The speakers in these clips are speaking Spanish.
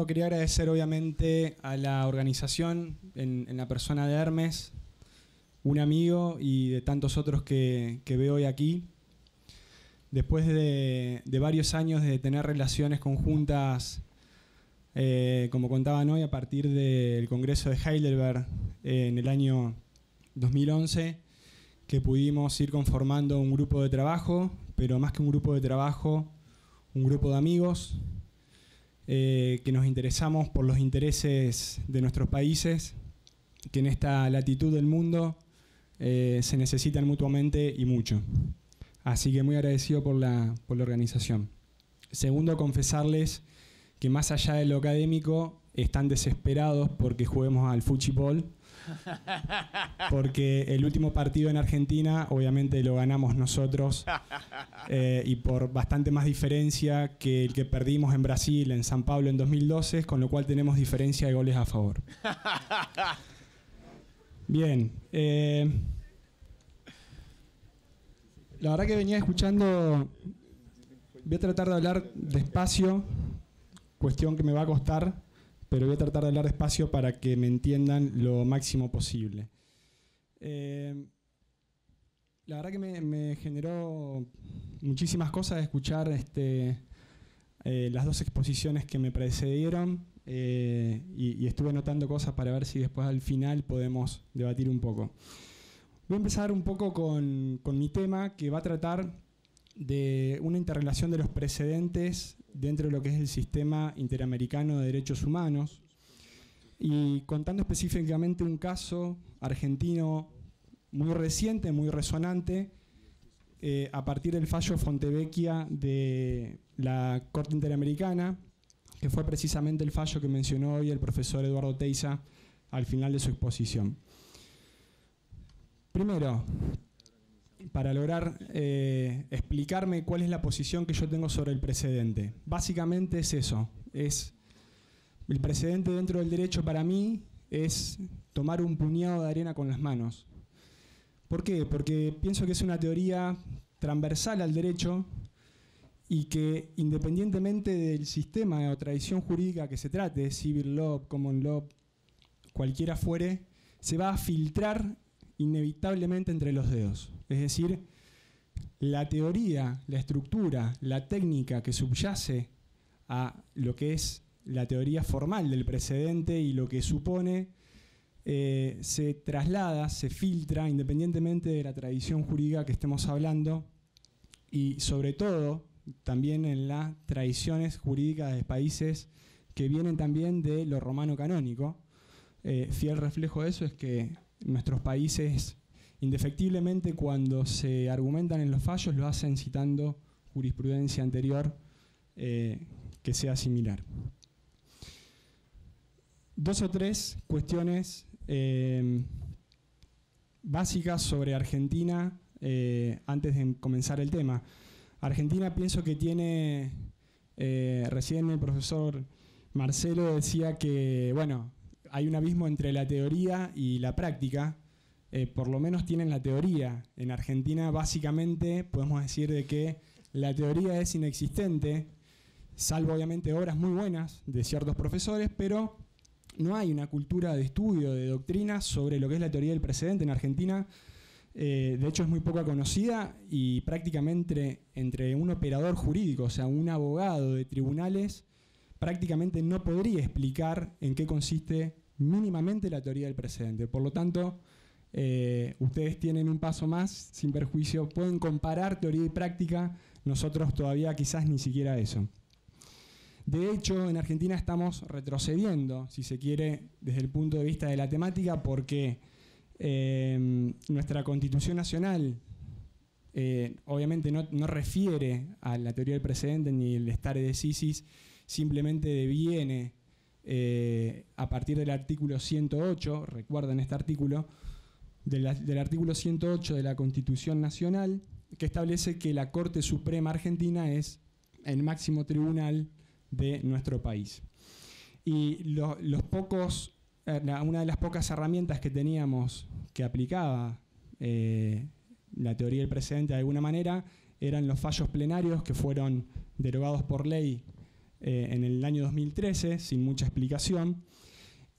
quería agradecer obviamente a la organización, en la persona de Hermes, un amigo y de tantos otros que veo hoy aquí. Después de varios años de tener relaciones conjuntas, como contaban hoy, a partir del Congreso de Heidelberg en el año 2011, que pudimos ir conformando un grupo de trabajo, pero más que un grupo de trabajo, un grupo de amigos, que nos interesamos por los intereses de nuestros países, que en esta latitud del mundo se necesitan mutuamente y mucho. Así que muy agradecido por la organización. Segundo, confesarles que más allá de lo académico, están desesperados porque juguemos al fuchibol, porque el último partido en Argentina obviamente lo ganamos nosotros y por bastante más diferencia que el que perdimos en Brasil, en San Pablo en 2012, con lo cual tenemos diferencia de goles a favor. Bien, la verdad que venía escuchando, voy a tratar de hablar despacio, cuestión que me va a costar, pero voy a tratar de hablar despacio para que me entiendan lo máximo posible. La verdad que me generó muchísimas cosas escuchar las dos exposiciones que me precedieron y estuve notando cosas para ver si después al final podemos debatir un poco. Voy a empezar un poco con mi tema, que va a tratar de una interrelación de los precedentes dentro de lo que es el sistema interamericano de derechos humanos y contando específicamente un caso argentino muy reciente, muy resonante, a partir del fallo Fontevecchia de la Corte Interamericana, que fue precisamente el fallo que mencionó hoy el profesor Eduardo Teiza al final de su exposición. Primero, para lograr explicarme cuál es la posición que yo tengo sobre el precedente. Básicamente es eso, el precedente dentro del derecho para mí es tomar un puñado de arena con las manos. ¿Por qué? Porque pienso que es una teoría transversal al derecho y que independientemente del sistema o tradición jurídica que se trate, civil law, common law, cualquiera fuere, se va a filtrar inevitablemente entre los dedos. Es decir, la teoría, la estructura, la técnica que subyace a lo que es la teoría formal del precedente y lo que supone, se traslada, se filtra independientemente de la tradición jurídica que estemos hablando y sobre todo también en las tradiciones jurídicas de países que vienen también de lo romano canónico. Fiel reflejo de eso es que nuestros países, indefectiblemente, cuando se argumentan en los fallos, lo hacen citando jurisprudencia anterior que sea similar. Dos o tres cuestiones básicas sobre Argentina antes de comenzar el tema. Argentina pienso que tiene, recién el profesor Marcelo decía que, bueno, hay un abismo entre la teoría y la práctica, por lo menos tienen la teoría. En Argentina básicamente podemos decir de que la teoría es inexistente, salvo obviamente obras muy buenas de ciertos profesores, pero no hay una cultura de estudio, de doctrina sobre lo que es la teoría del precedente en Argentina. De hecho es muy poco conocida y prácticamente entre un operador jurídico, o sea, un abogado de tribunales, prácticamente no podría explicar en qué consiste mínimamente la teoría del precedente. Por lo tanto, ustedes tienen un paso más, sin perjuicio, pueden comparar teoría y práctica, nosotros todavía quizás ni siquiera eso. De hecho, en Argentina estamos retrocediendo, si se quiere, desde el punto de vista de la temática, porque nuestra Constitución Nacional obviamente no refiere a la teoría del precedente ni el stare decisis, simplemente deviene a partir del artículo 108, recuerden este artículo, del artículo 108 de la Constitución Nacional, que establece que la Corte Suprema Argentina es el máximo tribunal de nuestro país. Y una de las pocas herramientas que teníamos que aplicaba la teoría del precedente de alguna manera eran los fallos plenarios que fueron derogados por ley en el año 2013, sin mucha explicación.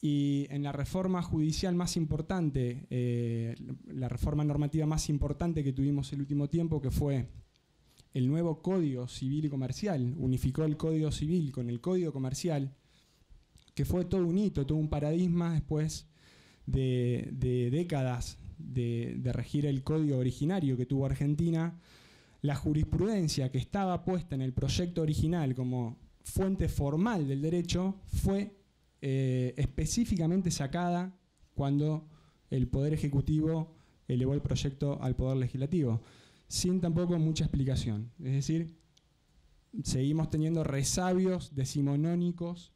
Y en la reforma judicial más importante, la reforma normativa más importante que tuvimos el último tiempo, que fue el nuevo Código Civil y Comercial, unificó el Código Civil con el Código Comercial, que fue todo un hito, todo un paradigma después de décadas de regir el código originario que tuvo Argentina. La jurisprudencia que estaba puesta en el proyecto original como fuente formal del derecho fue específicamente sacada cuando el Poder Ejecutivo elevó el proyecto al Poder Legislativo, sin tampoco mucha explicación. Es decir, seguimos teniendo resabios decimonónicos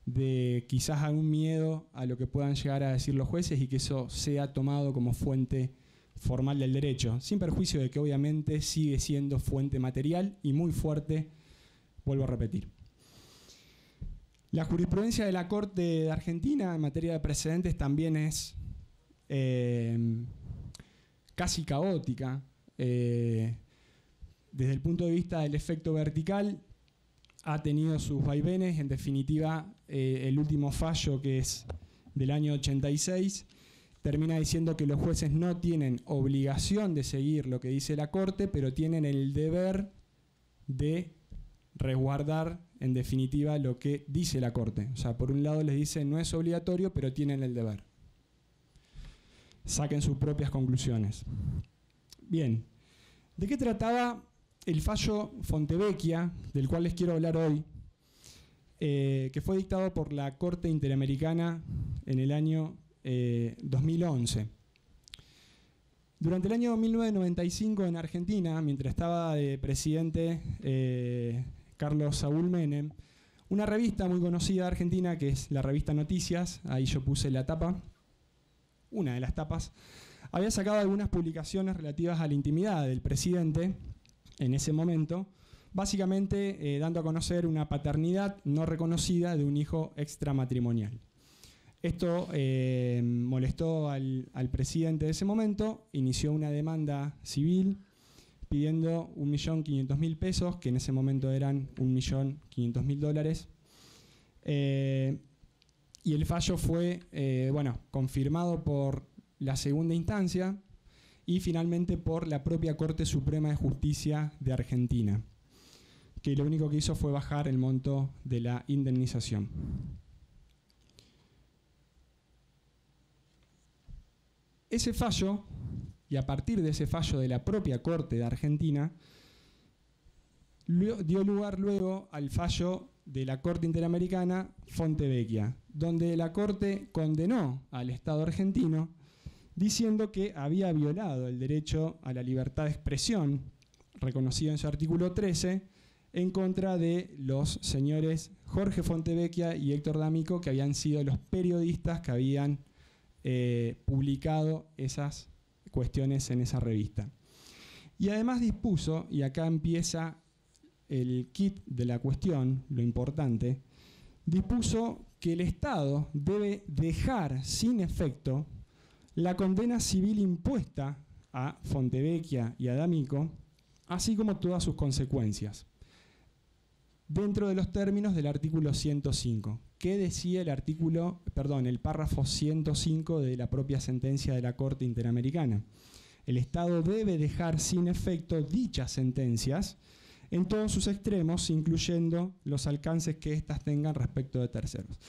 de quizás algún miedo a lo que puedan llegar a decir los jueces y que eso sea tomado como fuente formal del derecho, sin perjuicio de que obviamente sigue siendo fuente material y muy fuerte, vuelvo a repetir. La jurisprudencia de la Corte de Argentina en materia de precedentes también es casi caótica. Desde el punto de vista del efecto vertical, ha tenido sus vaivenes. En definitiva, el último fallo, que es del año 86, termina diciendo que los jueces no tienen obligación de seguir lo que dice la Corte, pero tienen el deber de resguardar, en definitiva, lo que dice la Corte. O sea, por un lado les dice no es obligatorio, pero tienen el deber. Saquen sus propias conclusiones. Bien, ¿de qué trataba el fallo Fontevecchia, del cual les quiero hablar hoy, que fue dictado por la Corte Interamericana en el año 2011? Durante el año 1995 en Argentina, mientras estaba de presidente Carlos Saúl Menem, una revista muy conocida de Argentina, que es la revista Noticias, ahí yo puse la tapa, una de las tapas, había sacado algunas publicaciones relativas a la intimidad del presidente en ese momento, básicamente dando a conocer una paternidad no reconocida de un hijo extramatrimonial. Esto molestó al presidente de ese momento, inició una demanda civil pidiendo 1.500.000 pesos, que en ese momento eran $1.500.000. Y el fallo fue confirmado por la segunda instancia y finalmente por la propia Corte Suprema de Justicia de Argentina, que lo único que hizo fue bajar el monto de la indemnización. Ese fallo, y a partir de ese fallo de la propia Corte de Argentina, dio lugar luego al fallo de la Corte Interamericana Fontevecchia, donde la Corte condenó al Estado argentino diciendo que había violado el derecho a la libertad de expresión, reconocido en su artículo 13, en contra de los señores Jorge Fontevecchia y Héctor D'Amico, que habían sido los periodistas que habían publicado esas cuestiones en esa revista. Y además dispuso, y acá empieza el kit de la cuestión, lo importante, dispuso que el Estado debe dejar sin efecto la condena civil impuesta a Fontevecchia y a D'Amico, así como todas sus consecuencias, dentro de los términos del artículo 105. ¿Qué decía el párrafo 105 de la propia sentencia de la Corte Interamericana? El Estado debe dejar sin efecto dichas sentencias en todos sus extremos, incluyendo los alcances que éstas tengan respecto de terceros.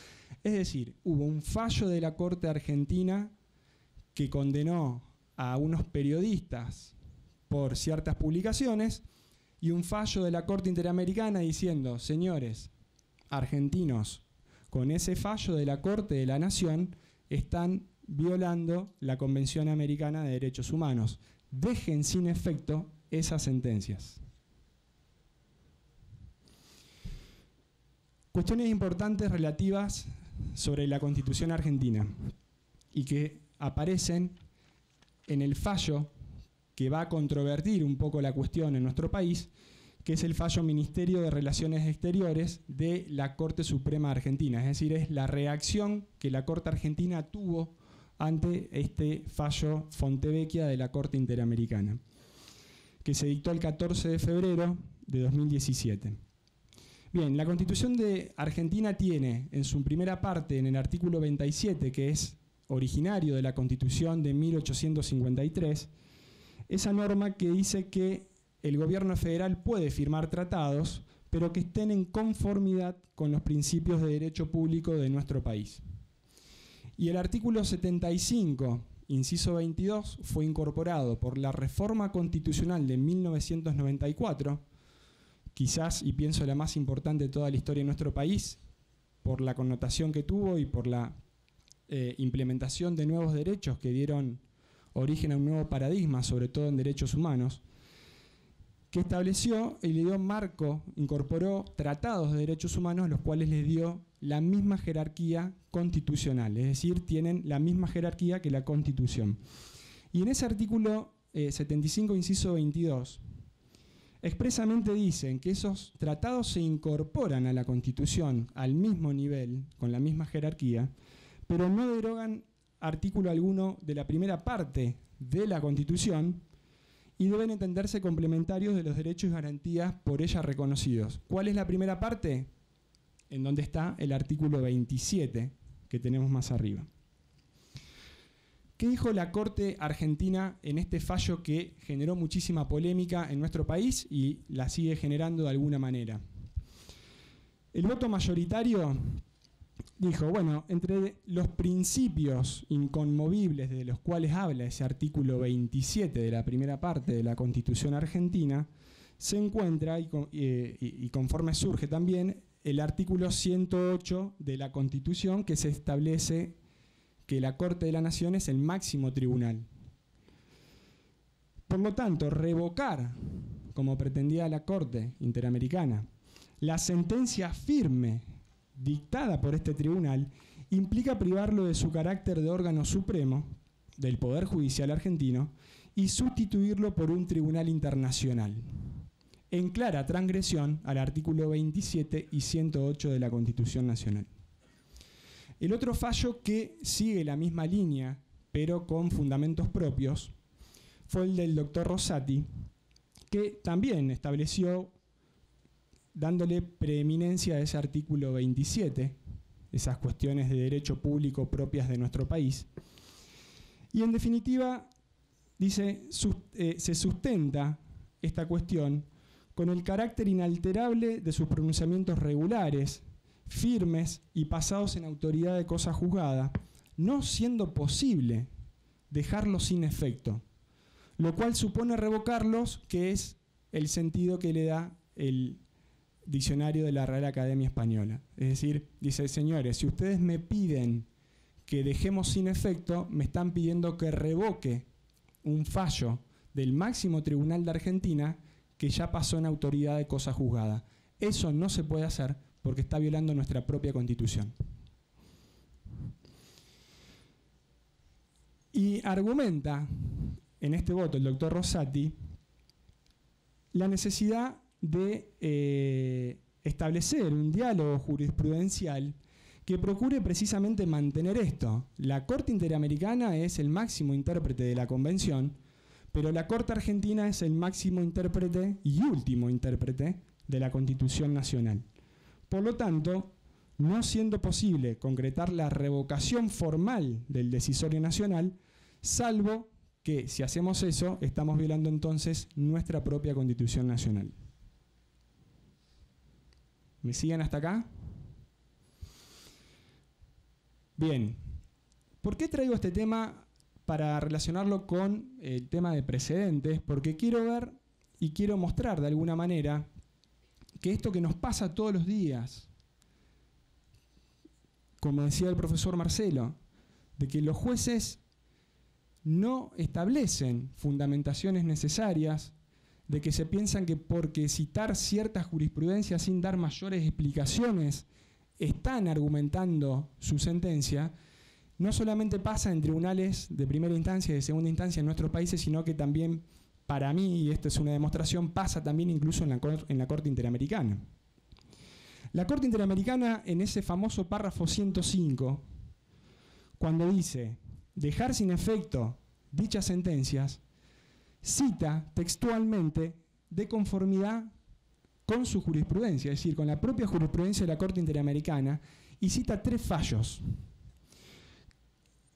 Es decir, hubo un fallo de la Corte Argentina que condenó a unos periodistas por ciertas publicaciones y un fallo de la Corte Interamericana diciendo, señores argentinos, con ese fallo de la Corte de la Nación están violando la Convención Americana de Derechos Humanos. Dejen sin efecto esas sentencias. Cuestiones importantes relativas sobre la Constitución argentina y que aparecen en el fallo que va a controvertir un poco la cuestión en nuestro país, que es el fallo Ministerio de Relaciones Exteriores de la Corte Suprema Argentina. Es decir, es la reacción que la Corte Argentina tuvo ante este fallo Fontevecchia de la Corte Interamericana, que se dictó el 14 de febrero de 2017. Bien, la Constitución de Argentina tiene en su primera parte, en el artículo 27, que es originario de la Constitución de 1853, esa norma que dice que el gobierno federal puede firmar tratados, pero que estén en conformidad con los principios de derecho público de nuestro país. Y el artículo 75, inciso 22, fue incorporado por la Reforma Constitucional de 1994, quizás, y pienso la más importante de toda la historia de nuestro país, por la connotación que tuvo y por la implementación de nuevos derechos que dieron origen a un nuevo paradigma, sobre todo en derechos humanos, que estableció y le dio marco, incorporó tratados de derechos humanos, los cuales les dio la misma jerarquía constitucional, es decir, tienen la misma jerarquía que la Constitución. Y en ese artículo 75, inciso 22, expresamente dicen que esos tratados se incorporan a la Constitución al mismo nivel, con la misma jerarquía, pero no derogan artículo alguno de la primera parte de la Constitución y deben entenderse complementarios de los derechos y garantías por ella reconocidos. ¿Cuál es la primera parte? En donde está el artículo 27, que tenemos más arriba. ¿Qué dijo la Corte Argentina en este fallo que generó muchísima polémica en nuestro país y la sigue generando de alguna manera? El voto mayoritario dijo, bueno, entre los principios inconmovibles de los cuales habla ese artículo 27 de la primera parte de la Constitución argentina, se encuentra, y conforme surge también, el artículo 108 de la Constitución, que se establece que la Corte de la Nación es el máximo tribunal. Por lo tanto, revocar, como pretendía la Corte Interamericana, la sentencia firme dictada por este tribunal implica privarlo de su carácter de órgano supremo del Poder Judicial argentino y sustituirlo por un tribunal internacional, en clara transgresión al artículo 27 y 108 de la Constitución Nacional. El otro fallo que sigue la misma línea, pero con fundamentos propios, fue el del doctor Rosati, que también estableció, dándole preeminencia a ese artículo 27, esas cuestiones de derecho público propias de nuestro país. Y en definitiva, dice, se sustenta esta cuestión con el carácter inalterable de sus pronunciamientos regulares, firmes y pasados en autoridad de cosa juzgada, no siendo posible dejarlos sin efecto, lo cual supone revocarlos, que es el sentido que le da el diccionario de la Real Academia Española. Es decir, dice, señores, si ustedes me piden que dejemos sin efecto, me están pidiendo que revoque un fallo del máximo tribunal de Argentina que ya pasó en autoridad de cosa juzgada. Eso no se puede hacer porque está violando nuestra propia Constitución. Y argumenta en este voto el doctor Rosati la necesidad de establecer un diálogo jurisprudencial que procure precisamente mantener esto. La Corte Interamericana es el máximo intérprete de la Convención, pero la Corte Argentina es el máximo intérprete y último intérprete de la Constitución Nacional. Por lo tanto, no siendo posible concretar la revocación formal del decisorio nacional, salvo que, si hacemos eso, estamos violando entonces nuestra propia Constitución Nacional. ¿Me siguen hasta acá? Bien. ¿Por qué traigo este tema para relacionarlo con el tema de precedentes? Porque quiero ver y quiero mostrar de alguna manera que esto que nos pasa todos los días, como decía el profesor Marcelo, de que los jueces no establecen fundamentaciones necesarias, de que se piensan que porque citar ciertas jurisprudencias sin dar mayores explicaciones están argumentando su sentencia, no solamente pasa en tribunales de primera instancia y de segunda instancia en nuestros países, sino que también, para mí, y esto es una demostración, pasa también incluso en la Corte Interamericana. La Corte Interamericana, en ese famoso párrafo 105, cuando dice dejar sin efecto dichas sentencias, cita textualmente de conformidad con su jurisprudencia, es decir, con la propia jurisprudencia de la Corte Interamericana, y cita 3 fallos.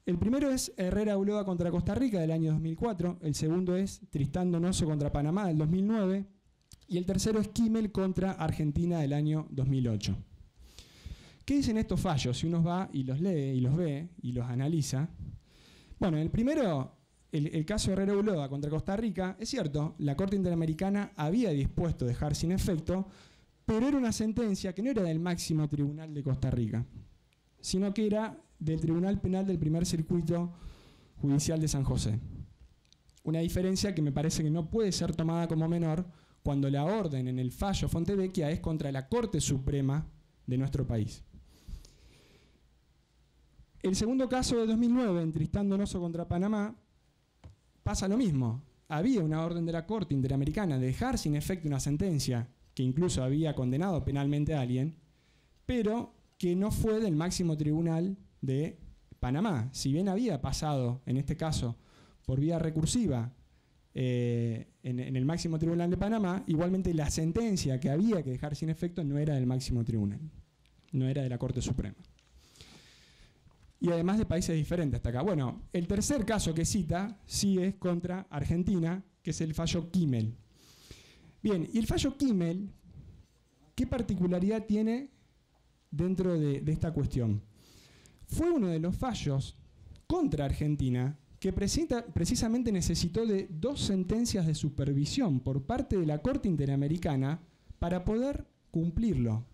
El primero es Herrera Ulloa contra Costa Rica del año 2004, el segundo es Tristán Donoso contra Panamá del 2009, y el tercero es Kimmel contra Argentina del año 2008. ¿Qué dicen estos fallos? Si uno va y los lee y los ve y los analiza. Bueno, el primero, el caso Herrera Ulloa contra Costa Rica, es cierto, la Corte Interamericana había dispuesto dejar sin efecto, pero era una sentencia que no era del máximo tribunal de Costa Rica, sino que era del Tribunal Penal del Primer Circuito Judicial de San José. Una diferencia que me parece que no puede ser tomada como menor cuando la orden en el fallo Fontevecchia es contra la Corte Suprema de nuestro país. El segundo caso de 2009, en Tristán Donoso contra Panamá, pasa lo mismo. Había una orden de la Corte Interamericana de dejar sin efecto una sentencia que incluso había condenado penalmente a alguien, pero que no fue del máximo tribunal de Panamá. Si bien había pasado, en este caso, por vía recursiva en el máximo tribunal de Panamá, igualmente la sentencia que había que dejar sin efecto no era del máximo tribunal, no era de la Corte Suprema. Y además de países diferentes hasta acá. Bueno, el tercer caso que cita sí es contra Argentina, que es el fallo Kimmel. Bien, y el fallo Kimmel, ¿qué particularidad tiene dentro de esta cuestión? Fue uno de los fallos contra Argentina que precisamente necesitó de 2 sentencias de supervisión por parte de la Corte Interamericana para poder cumplirlo.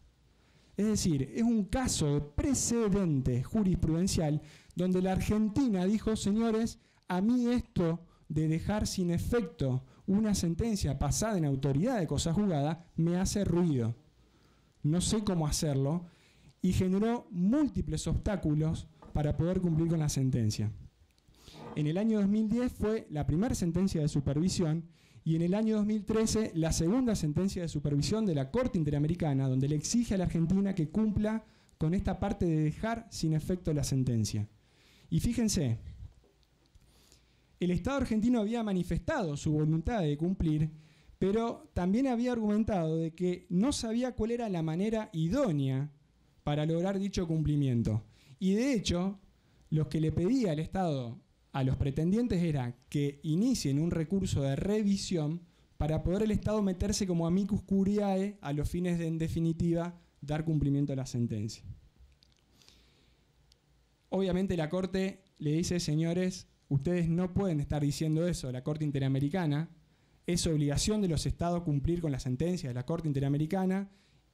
Es decir, es un caso de precedente jurisprudencial donde la Argentina dijo, señores, a mí esto de dejar sin efecto una sentencia pasada en autoridad de cosa juzgada me hace ruido. No sé cómo hacerlo y generó múltiples obstáculos para poder cumplir con la sentencia. En el año 2010 fue la primera sentencia de supervisión y en el año 2013 la segunda sentencia de supervisión de la Corte Interamericana, donde le exige a la Argentina que cumpla con esta parte de dejar sin efecto la sentencia. Y fíjense, el Estado argentino había manifestado su voluntad de cumplir, pero también había argumentado de que no sabía cuál era la manera idónea para lograr dicho cumplimiento. Y de hecho, lo que le pedía el Estado a los pretendientes era que inicien un recurso de revisión para poder el Estado meterse como amicus curiae a los fines de, en definitiva, dar cumplimiento a la sentencia. Obviamente la Corte le dice, señores, ustedes no pueden estar diciendo eso a la Corte Interamericana, es obligación de los Estados cumplir con la sentencia de la Corte Interamericana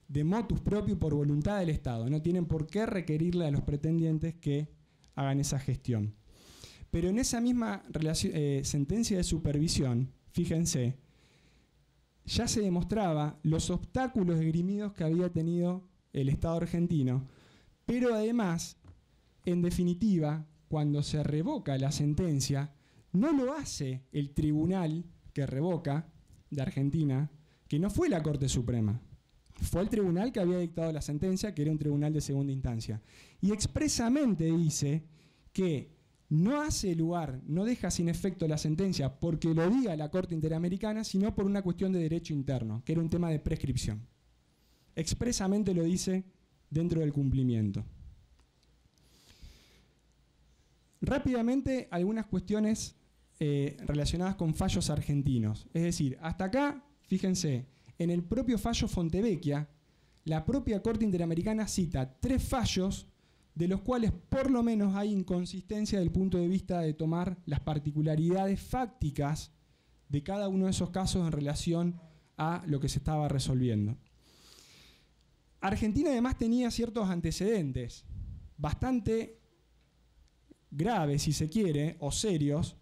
de motus propio por voluntad del Estado. No tienen por qué requerirle a los pretendientes que hagan esa gestión. Pero en esa misma sentencia de supervisión, fíjense, ya se demostraba los obstáculos esgrimidos que había tenido el Estado argentino, pero además, en definitiva, cuando se revoca la sentencia, no lo hace el tribunal que revoca de Argentina, que no fue la Corte Suprema. Fue el tribunal que había dictado la sentencia, que era un tribunal de segunda instancia. Y expresamente dice que no hace lugar, no deja sin efecto la sentencia porque lo diga la Corte Interamericana, sino por una cuestión de derecho interno, que era un tema de prescripción. Expresamente lo dice dentro del cumplimiento. Rápidamente, algunas cuestiones relacionadas con fallos argentinos. Es decir, hasta acá, fíjense, en el propio fallo Fontevecchia, la propia Corte Interamericana cita 3 fallos de los cuales por lo menos hay inconsistencia desde el punto de vista de tomar las particularidades fácticas de cada uno de esos casos en relación a lo que se estaba resolviendo. Argentina además tenía ciertos antecedentes bastante graves, si se quiere, o serios,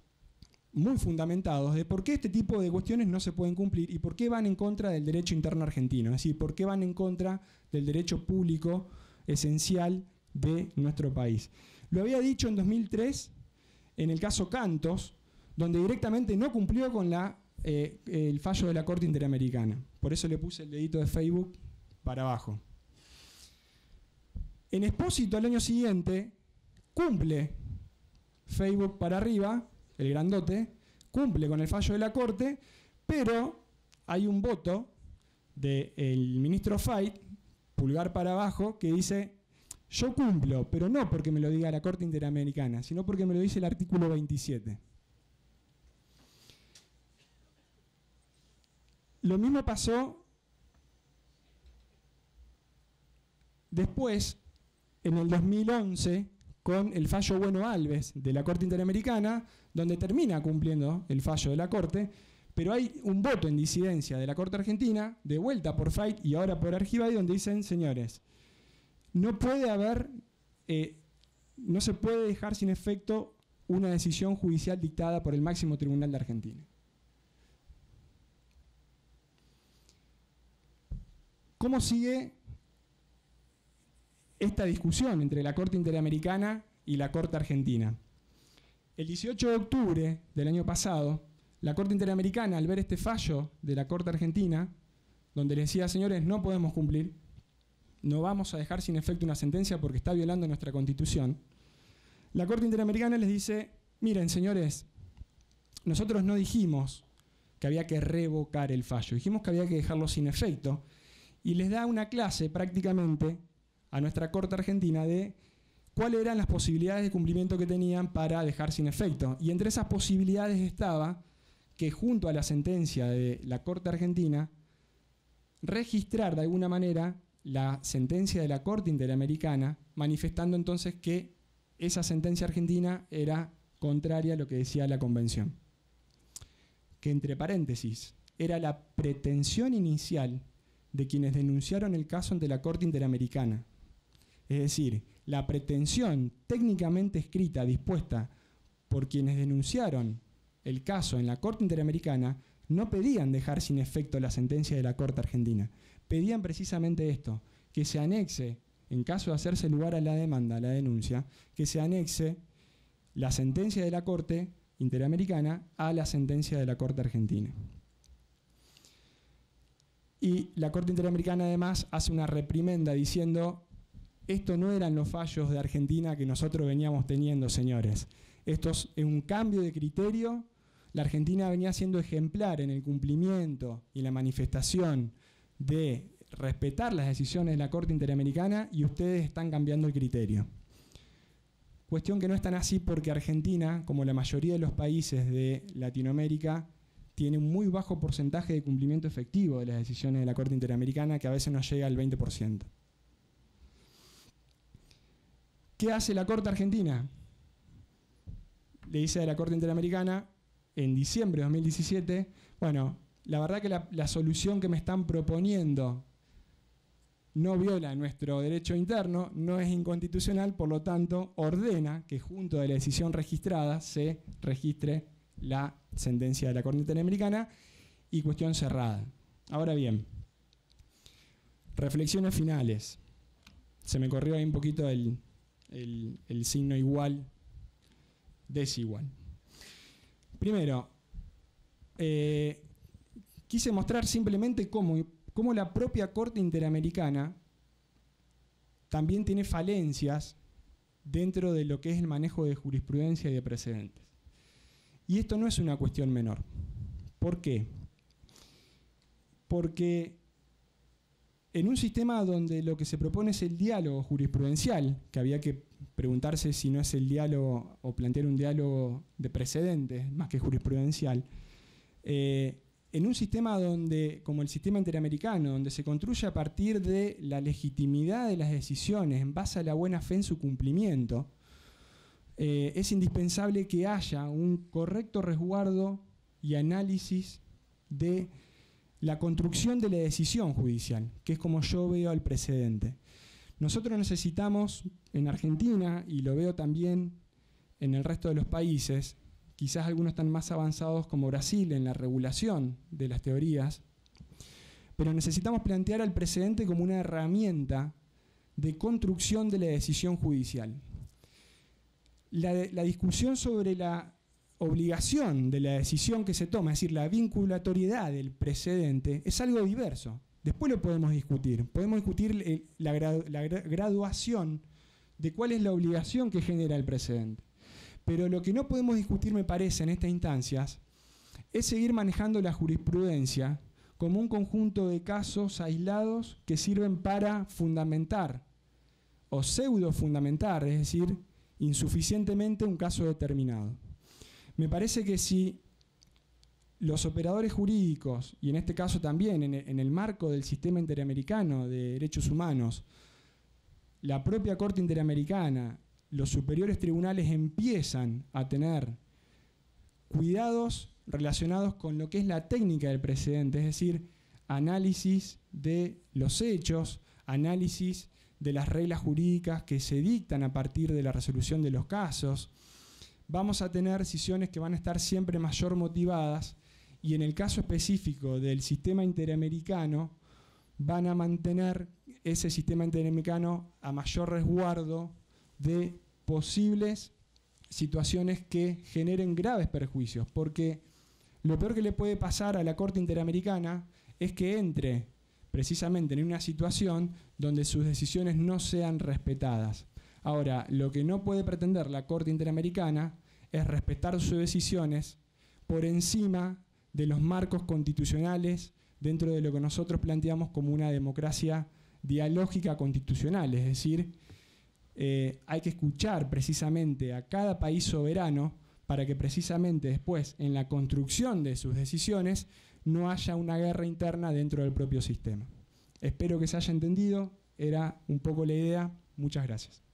muy fundamentados, de por qué este tipo de cuestiones no se pueden cumplir y por qué van en contra del derecho interno argentino, es decir, por qué van en contra del derecho público esencial de nuestro país. Lo había dicho en 2003 en el caso Cantos, donde directamente no cumplió con el fallo de la Corte Interamericana. Por eso le puse el dedito de Facebook para abajo. En Expósito al año siguiente cumple Facebook para arriba, el grandote, cumple con el fallo de la Corte, pero hay un voto del ministro Fayt, pulgar para abajo, que dice: yo cumplo, pero no porque me lo diga la Corte Interamericana, sino porque me lo dice el artículo 27. Lo mismo pasó después, en el 2011, con el fallo Bueno Alves de la Corte Interamericana, donde termina cumpliendo el fallo de la Corte, pero hay un voto en disidencia de la Corte Argentina, de vuelta por Fayt y ahora por Argibay, donde dicen: señores, no puede haber, no se puede dejar sin efecto una decisión judicial dictada por el máximo tribunal de Argentina. ¿Cómo sigue esta discusión entre la Corte Interamericana y la Corte Argentina? El 18 de octubre del año pasado, la Corte Interamericana, al ver este fallo de la Corte Argentina, donde le decía: señores, no podemos cumplir, no vamos a dejar sin efecto una sentencia porque está violando nuestra Constitución, la Corte Interamericana les dice: miren, señores, nosotros no dijimos que había que revocar el fallo, dijimos que había que dejarlo sin efecto, y les da una clase prácticamente a nuestra Corte Argentina de cuáles eran las posibilidades de cumplimiento que tenían para dejar sin efecto. Y entre esas posibilidades estaba que, junto a la sentencia de la Corte Argentina, registrar de alguna manera la sentencia de la Corte Interamericana, manifestando entonces que esa sentencia argentina era contraria a lo que decía la Convención. Que, entre paréntesis, era la pretensión inicial de quienes denunciaron el caso ante la Corte Interamericana. Es decir, la pretensión técnicamente escrita, dispuesta por quienes denunciaron el caso en la Corte Interamericana, no pedían dejar sin efecto la sentencia de la Corte Argentina. Pedían precisamente esto: que se anexe, en caso de hacerse lugar a la demanda, a la denuncia, que se anexe la sentencia de la Corte Interamericana a la sentencia de la Corte Argentina. Y la Corte Interamericana además hace una reprimenda diciendo: esto no eran los fallos de Argentina que nosotros veníamos teniendo, señores. Esto es un cambio de criterio. La Argentina venía siendo ejemplar en el cumplimiento y la manifestación de respetar las decisiones de la Corte Interamericana y ustedes están cambiando el criterio. Cuestión que no es tan así porque Argentina, como la mayoría de los países de Latinoamérica, tiene un muy bajo porcentaje de cumplimiento efectivo de las decisiones de la Corte Interamericana, que a veces no llega al 20%. ¿Qué hace la Corte Argentina? Le dice a la Corte Interamericana en diciembre de 2017, bueno, la verdad que la solución que me están proponiendo no viola nuestro derecho interno, no es inconstitucional, por lo tanto, ordena que junto a la decisión registrada se registre la sentencia de la Corte Interamericana y cuestión cerrada. Ahora bien, reflexiones finales. Se me corrió ahí un poquito el signo igual, desigual. Primero, quise mostrar simplemente cómo la propia Corte Interamericana también tiene falencias dentro de lo que es el manejo de jurisprudencia y de precedentes. Y esto no es una cuestión menor. ¿Por qué? Porque en un sistema donde lo que se propone es el diálogo jurisprudencial, que había que preguntarse si no es el diálogo o plantear un diálogo de precedentes más que jurisprudencial, en un sistema donde, como el sistema interamericano, donde se construye a partir de la legitimidad de las decisiones en base a la buena fe en su cumplimiento, es indispensable que haya un correcto resguardo y análisis de la construcción de la decisión judicial, que es como yo veo al precedente. Nosotros necesitamos, en Argentina, y lo veo también en el resto de los países, quizás algunos están más avanzados como Brasil en la regulación de las teorías, pero necesitamos plantear al precedente como una herramienta de construcción de la decisión judicial. La discusión sobre la obligación de la decisión que se toma, es decir, la vinculatoriedad del precedente, es algo diverso. Después lo podemos discutir. Podemos discutir la graduación de cuál es la obligación que genera el precedente. Pero lo que no podemos discutir, me parece, en estas instancias, es seguir manejando la jurisprudencia como un conjunto de casos aislados que sirven para fundamentar o pseudo fundamentar, es decir, insuficientemente un caso determinado. Me parece que si los operadores jurídicos, y en este caso también en el marco del sistema interamericano de derechos humanos, la propia Corte Interamericana, los superiores tribunales empiezan a tener cuidados relacionados con lo que es la técnica del precedente, es decir, análisis de los hechos, análisis de las reglas jurídicas que se dictan a partir de la resolución de los casos, vamos a tener decisiones que van a estar siempre mayor motivadas y en el caso específico del sistema interamericano van a mantener ese sistema interamericano a mayor resguardo de posibles situaciones que generen graves perjuicios, porque lo peor que le puede pasar a la Corte Interamericana es que entre precisamente en una situación donde sus decisiones no sean respetadas. Ahora, lo que no puede pretender la Corte Interamericana es respetar sus decisiones por encima de los marcos constitucionales dentro de lo que nosotros planteamos como una democracia dialógica constitucional, es decir, hay que escuchar precisamente a cada país soberano para que precisamente después, en la construcción de sus decisiones, no haya una guerra interna dentro del propio sistema. Espero que se haya entendido, era un poco la idea. Muchas gracias.